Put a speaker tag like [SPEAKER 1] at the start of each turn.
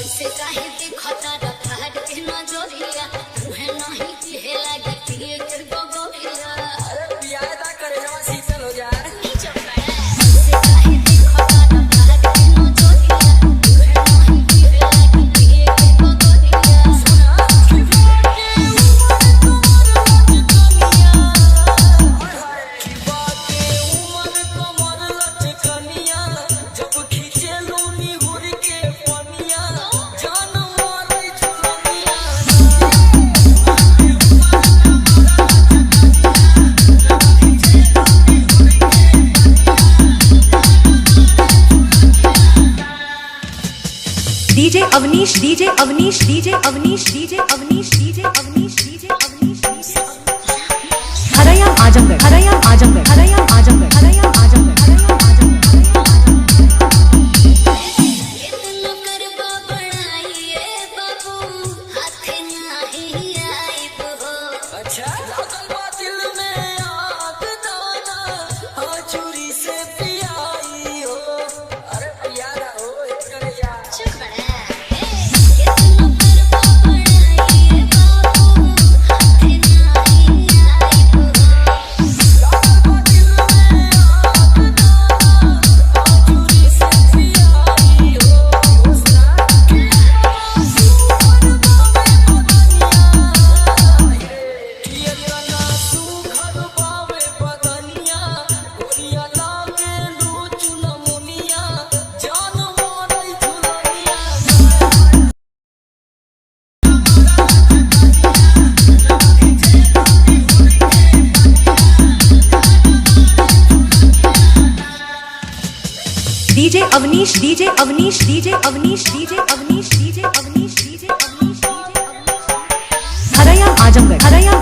[SPEAKER 1] ऐसे काहे देखता रखा के नजरिया तुहे नहीं दिहे लागे पिए के गोगोरिया।
[SPEAKER 2] अरे प्यादा करे जवा शीतल हो जाए
[SPEAKER 1] ऐसे काहे देखता रखा के नजरिया तुहे नहीं दिहे लागे पिए के गोगोरिया।
[SPEAKER 2] सुना कि बाटे उमर कमर लचकनिया जब खींचे लूनी हुर के पनिया जान मारे झुलनिया।
[SPEAKER 3] DJ Avnish DJ Avnish DJ Avnish DJ Avnish DJ Avnish DJ Avnish हरयाम आजमगढ़ हरयाम आजमगढ़ हरयाम आजमगढ़ हरयाम आजमगढ़ हरयाम आजमगढ़।
[SPEAKER 1] इतना करबा बढ़ाइए बाबू हाथ नहीं आइब हो।
[SPEAKER 2] अच्छा लागल बा दिल में आग दाना हाँ चूरी से पियाई हो। अरे प्यारा हो करे जा
[SPEAKER 1] चुप बड़ा इतना करबा बढ़ाइए बाबू हाथ नहीं आइब हो।
[SPEAKER 2] लागल बा दिल में आग दाना हाँ चूरी से पियाई हो। सुना कि सुमन बावे बदनिया गोरिया लागे लूच नमुनिया जान मारे झुलनिया।
[SPEAKER 3] DJ Avnish DJ Avnish DJ Avnish DJ Avnish DJ Avnish DJ Avnish हरयाम आजमगढ़